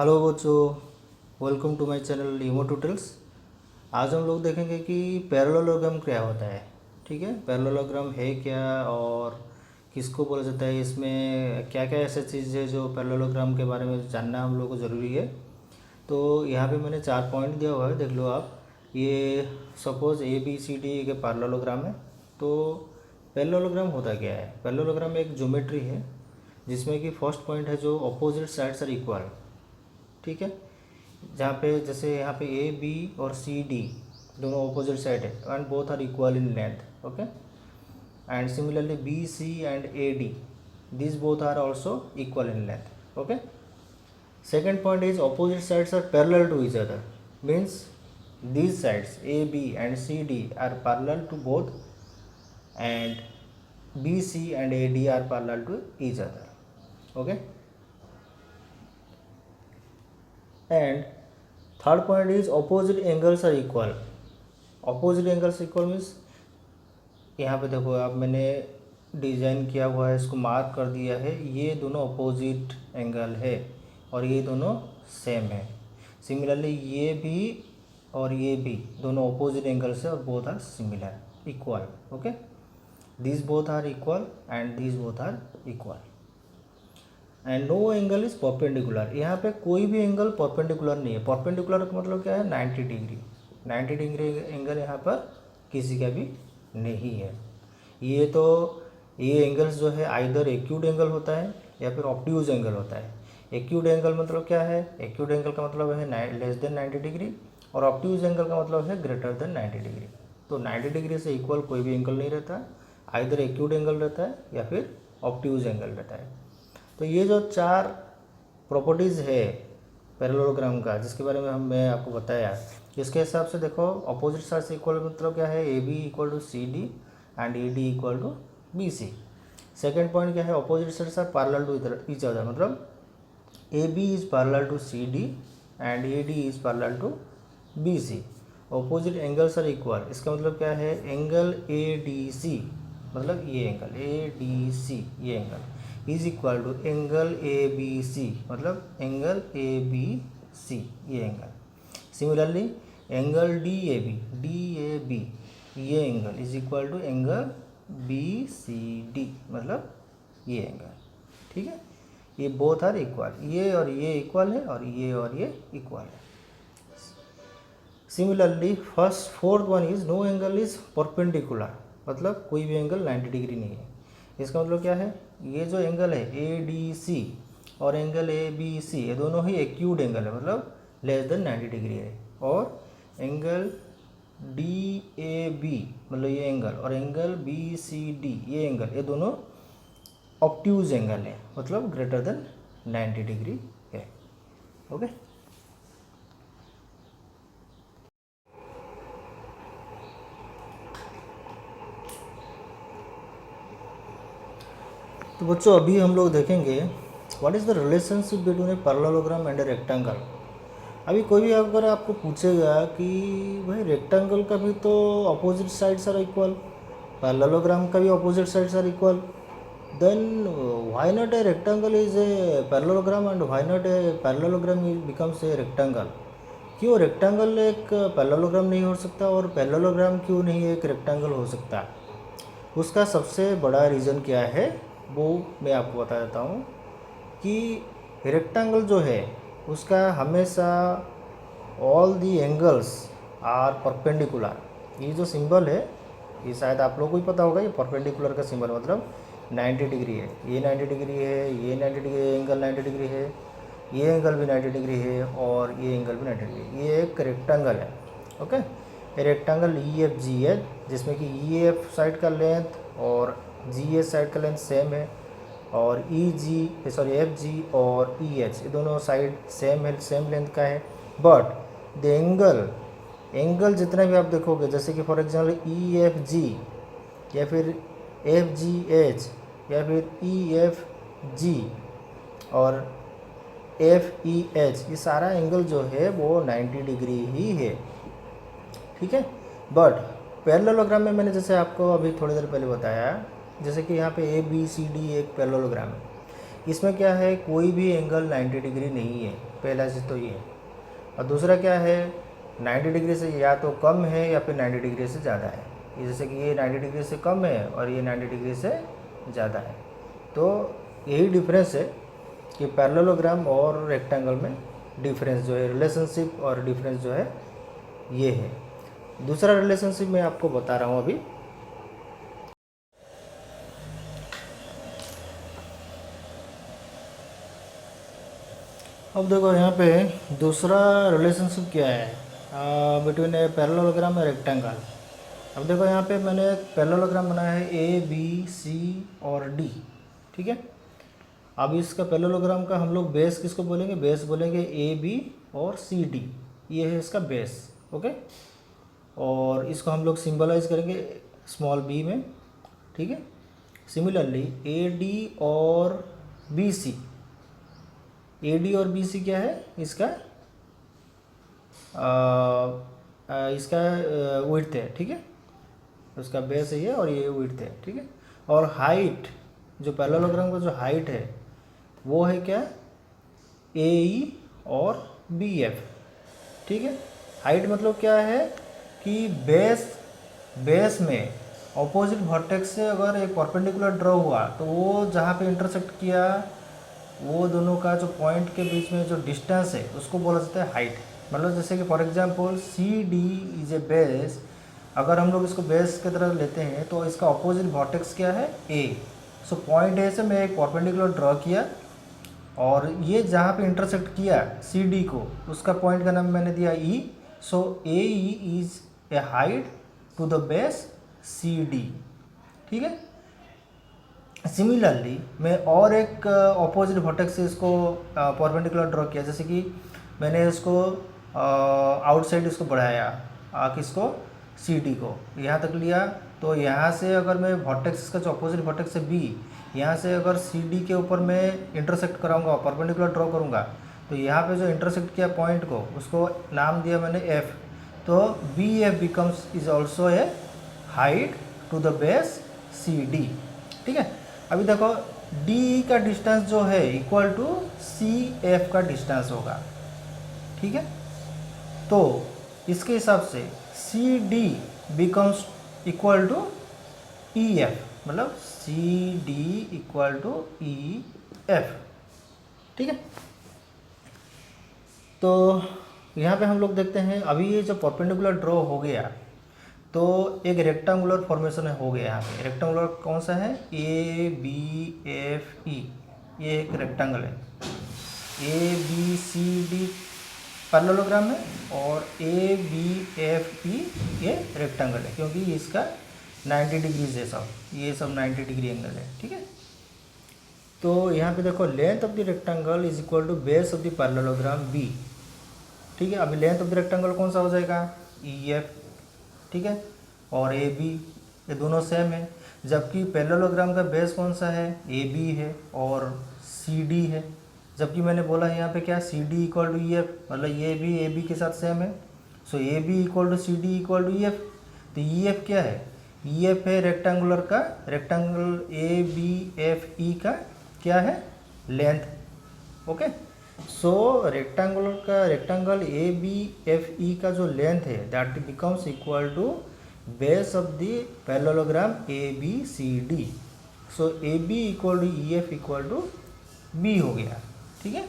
Hello बच्चों, welcome to my channel Emo tutorials. आज हम लोग देखेंगे कि पैरेललोग्राम क्या होता है। ठीक है, पैरेललोग्राम है क्या और किसको बोला जाता है, इसमें क्या क्या ऐसा चीज़ है जो पैरेललोग्राम के बारे में जानना हम लोग को ज़रूरी है। तो यहाँ पे मैंने 4 पॉइंट दिया हुआ है, देख लो आप। ये सपोज ABCD एक पैरेललोग्राम है। तो पैरेललोग्राम होता क्या है? पैरेललोग्राम एक ज्योमेट्री है जिसमें कि फर्स्ट पॉइंट है जो अपोजिट साइड्स आर इक्वल। ठीक है, जहाँ पे जैसे यहाँ पे AB और CD दोनों अपोजिट साइड है and both are equal in length. Okay, and similarly BC and AD these both are also equal in length. Okay, second point is opposite sides are parallel to each other, means these sides AB and CD are parallel to both and BC and AD are parallel to each other. Okay, and third point is opposite angles are equal. opposite angles equal means यहाँ पे देखो आप, मैंने design किया हुआ है, इसको mark कर दिया है। ये दोनों अपोजिट एंगल है और ये दोनों सेम है। सिमिलरली ये भी और ये भी दोनों अपोजिट एंगल्स है और both are similar equal. Okay, this both are equal and this both are equal and no angle is perpendicular. यहाँ पे कोई भी एंगल परपेंडिकुलर नहीं है। परपेंडिकुलर का मतलब क्या है? 90 डिग्री। 90 डिग्री एंगल यहाँ पर किसी का भी नहीं है। ये एंगल्स जो है आइदर एक्यूट एंगल होता है या फिर ऑब्ट्यूज एंगल होता है। एक्यूट एंगल मतलब क्या है? एक्यूट एंगल का मतलब है लेस देन 90 डिग्री और ऑब्ट्यूज एंगल का मतलब है ग्रेटर देन 90 डिग्री। तो 90 डिग्री से इक्वल कोई भी एंगल नहीं रहता, आइदर एक्यूट एंगल रहता है या फिर ऑब्ट्यूज एंगल रहता है। तो ये जो 4 प्रॉपर्टीज़ है पैरेललोग्राम का, जिसके बारे में मैं आपको बताया, इसके हिसाब से देखो अपोजिट साइड्स इक्वल मतलब क्या है? AB equal to CD and AD equal to BC। Second point क्या है? Opposite sides are parallel to each other, मतलब AB is parallel to CD and AD is parallel to BC। Opposite angles are equal, इसका मतलब क्या है? Angle ADC, मतलब ये angle ADC, ये angle is equal to angle ABC, मतलब angle ABC, ये एंगल। सिमिलरली एंगल DAB, ये angle is equal to angle BCD, मतलब ये एंगल। ठीक है, ये बोथ आर इक्वल, ये और ये इक्वल है और ये इक्वल है। Similarly fourth one is no angle is perpendicular, मतलब कोई भी एंगल 90 डिग्री नहीं है। इसका मतलब क्या है? ये जो एंगल है ADC और एंगल ABC, ये दोनों ही एक्यूट एंगल है, मतलब लेस देन 90 डिग्री है। और एंगल DAB, मतलब ये एंगल, और एंगल BCD, ये एंगल, ये दोनों ऑब्ट्यूज एंगल है, मतलब ग्रेटर देन 90 डिग्री है। ओके, तो बच्चों अभी हम लोग देखेंगे what is the relationship between A parallelogram and a rectangle. अभी कोई भी अगर आपको पूछेगा कि भाई रेक्टेंगल का भी तो opposite sides are equal, parallelogram का भी opposite sides are equal, then why not a rectangle is a parallelogram and why not a parallelogram becomes a rectangle. क्यों रेक्टेंगल एक पैरेललोग्राम नहीं हो सकता और पैरेललोग्राम क्यों नहीं एक रेक्टेंगल हो सकता? उसका सबसे बड़ा रीज़न क्या है वो मैं आपको बता देता हूँ कि रेक्टेंगल जो है उसका हमेशा all the angles are perpendicular. ये जो सिंबल है ये शायद आप लोगों को ही पता होगा, ये परपेंडिकुलर का सिंबल मतलब 90 डिग्री है, ये 90 डिग्री है, ये 90 डिग्री एंगल 90 डिग्री है, ये एंगल भी 90 डिग्री है और ये एंगल भी 90 डिग्री। ये एक रेक्टेंगल है। ओके, ये रेक्टेंगल EFG है जिसमें कि EF साइड का लेंथ और GH साइड का लेंथ सेम है और FG और EH ये दोनों साइड सेम है, सेम लेंथ का है। बट द एंगल जितना भी आप देखोगे, जैसे कि फॉर एग्जांपल EFG या फिर FGH या फिर EFG और FEH, ये सारा एंगल जो है वो 90 डिग्री ही है। ठीक है, बट पैरेललोग्राम में मैंने जैसे आपको अभी थोड़ी देर पहले बताया, जैसे कि यहाँ पे ABCD एक पैरेललोग्राम है, इसमें क्या है? कोई भी एंगल 90 डिग्री नहीं है। पहला चीज़ तो ये है। और दूसरा क्या है, 90 डिग्री से या तो कम है या फिर 90 डिग्री से ज़्यादा है। जैसे कि ये 90 डिग्री से कम है और ये 90 डिग्री से ज़्यादा है। तो यही डिफरेंस है कि पैरेललोग्राम और रेक्टेंगल में डिफरेंस जो है, रिलेशनशिप और डिफरेंस जो है ये है। दूसरा रिलेशनशिप मैं आपको बता रहा हूँ अभी। अब देखो यहाँ पे दूसरा रिलेशनशिप क्या है बिटवीन ए पैरेललोग्राम और रेक्टेंगल। अब देखो यहाँ पे मैंने एक पैरेललोग्राम बनाया है ए बी सी और डी, ठीक है। अब इसका पैरेललोग्राम का हम लोग बेस किसको बोलेंगे, बेस बोलेंगे ए बी और सी डी, ये है इसका बेस, ओके। और इसको हम लोग सिंबलाइज करेंगे स्मॉल बी में, ठीक है। सिमिलरली ए डी और बी सी, ए डी और बी सी क्या है इसका इसका विड्थ है, ठीक है। उसका बेस है ये और ये विड्थ है, ठीक है। और हाइट, जो पैरेललोग्राम का जो हाइट है वो है क्या, ए ई और बी एफ, ठीक है। हाइट मतलब क्या है कि बेस में ऑपोजिट वर्टेक्स से अगर एक परपेंडिकुलर ड्रॉ हुआ तो वो जहाँ पे इंटरसेक्ट किया वो दोनों का जो पॉइंट के बीच में जो डिस्टेंस है उसको बोला जाता है हाइट। मतलब जैसे कि for example C D is a base, अगर हम लोग इसको बेस की तरह लेते हैं तो इसका ऑपोजिट वर्टेक्स क्या है, ए। सो पॉइंट ए से मैं एक परपेंडिकुलर ड्रॉ किया और ये जहाँ पे इंटरसेक्ट किया सी डी को, उसका पॉइंट का नाम मैंने दिया E. So A E is a height to the base C D, ठीक है। सिमिलरली मैं और एक ऑपोजिट वर्टेक्स से इसको परपेंडिकुलर ड्रॉ किया, जैसे कि मैंने इसको आउटसाइड इसको बढ़ाया किसको, सी डी को यहाँ तक लिया। तो यहाँ से अगर मैं वर्टेक्स का जो ऑपोजिट वर्टेक्स है बी, यहाँ से अगर सी डी के ऊपर मैं इंटरसेक्ट कराऊंगा, परपेंडिकुलर ड्रॉ करूँगा, तो यहाँ पे जो इंटरसेक्ट किया पॉइंट को उसको नाम दिया मैंने एफ। तो B F becomes is also a height to the base C D, ठीक है। अभी देखो डी का डिस्टेंस जो है इक्वल टू सी एफ का डिस्टेंस होगा, ठीक है। तो इसके हिसाब से C D becomes equal to E F, मतलब C D equal to E F, ठीक है। तो यहाँ पे हम लोग देखते हैं अभी ये जो परपेंडिकुलर ड्रॉ हो गया तो एक रेक्टेंगुलर फॉर्मेशन हो गया। यहाँ पे रेक्टेंगुलर कौन सा है, ए बी एफ ई, ये एक रेक्टेंगल है। A B C D parallelogram है और ए बी एफ ई ये रेक्टेंगल है, क्योंकि इसका 90 डिग्रीज है सब, ये सब 90 डिग्री एंगल है, ठीक है। तो यहाँ पे देखो length of the rectangle is equal to base of the parallelogram B, ठीक है। अभी लेंथ ऑफ द रेक्टेंगल कौन सा हो जाएगा, ई एफ, ठीक है। और ए बी, ये दोनों सेम है। जबकि पैरेललोग्राम का बेस कौन सा है, ए बी है और सी डी है। जबकि मैंने बोला है यहाँ पे क्या, C D equal to E F, मतलब ये भी ए बी के साथ सेम है। So A B equal to C D equal to E F. तो ई एफ क्या है, ई एफ है रेक्टेंगुलर का, rectangle A B F E का क्या है, लेंथ, ओके। सो रेक्टेंगुलर का, rectangle A B F E का जो लेंथ है that becomes equal to base of the parallelogram A B C D. So A B equal to E F equal to B हो गया, ठीक है।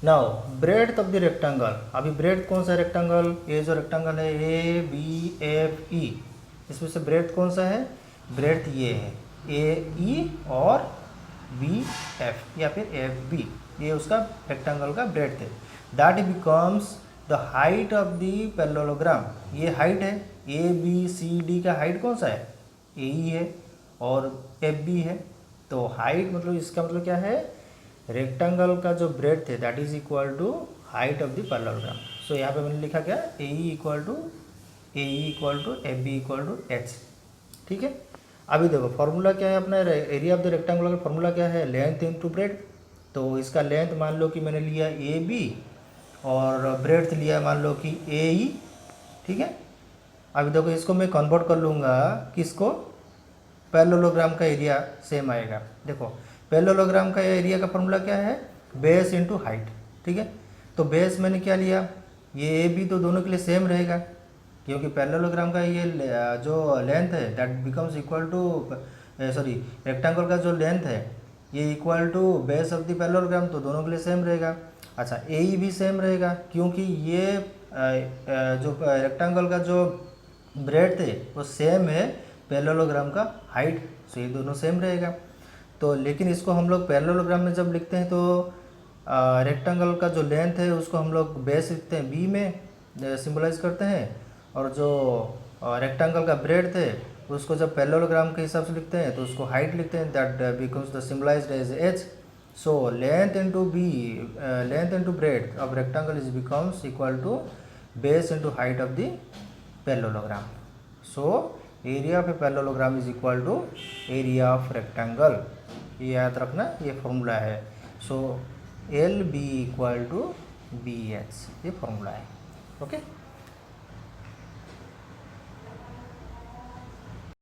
Now breadth of the rectangle, अभी breadth कौन सा रेक्टेंगल, ये जो रेक्टेंगल है ए बी एफ ई, इसमें से ब्रेड्थ कौन सा है, ब्रेड्थ ये है ए ई और बी एफ या फिर एफ बी, ये उसका रेक्टेंगल का ब्रेड्थ है। That becomes the height of the parallelogram, ये हाइट है, ए बी सी डी का हाइट कौन सा है, ए ई है और एफ बी है। तो हाइट मतलब इसका मतलब क्या है, रेक्टेंगल का जो ब्रेड्थ है that is equal to height of the parallelogram. So यहाँ पे मैंने लिखा क्या, A E equal to F B equal to H, ठीक है। अभी देखो फॉर्मूला क्या है अपना, एरिया ऑफ द रेक्टेंगुलर का फॉर्मूला क्या है, लेंथ इनटू ब्रेड्थ। तो इसका लेंथ मान लो कि मैंने लिया ए बी और ब्रेड्थ लिया मान लो कि ए ई, ठीक है। अभी देखो इसको मैं कन्वर्ट कर लूँगा किसको, पैरेललोग्राम का एरिया सेम आएगा। देखो पैरेललोग्राम का एरिया का फॉर्मूला क्या है, बेस इंटू हाइट, ठीक है। तो बेस मैंने क्या लिया, ये ए बी तो दोनों के लिए सेम रहेगा, क्योंकि पैरेललोग्राम का ये जो लेंथ है that becomes equal to, sorry rectangle का जो लेंथ है ये equal to base of the parallelogram, तो दोनों के लिए सेम रहेगा। अच्छा ए ई भी सेम रहेगा, क्योंकि ये जो रेक्टेंगल का जो ब्रेड्थ है वो सेम है पैरेललोग्राम का हाइट, सो ये दोनों सेम रहेगा। तो लेकिन इसको हम लोग पैरेललोग्राम में जब लिखते हैं तो रेक्टेंगल का जो लेंथ है उसको हम लोग बेस लिखते हैं बी में सिंबलाइज करते हैं, और जो रेक्टेंगल का ब्रेड्थ है उसको जब पैरेललोग्राम के हिसाब से लिखते हैं तो उसको हाइट लिखते हैं, that becomes the symbolized as H. So length into B, length into breadth of rectangle is becomes equal to base into height of the parallelogram. So area of a parallelogram is equal to area of rectangle, ये याद रखना, ये formula है। So L B equal to B H, ये formula है। Okay.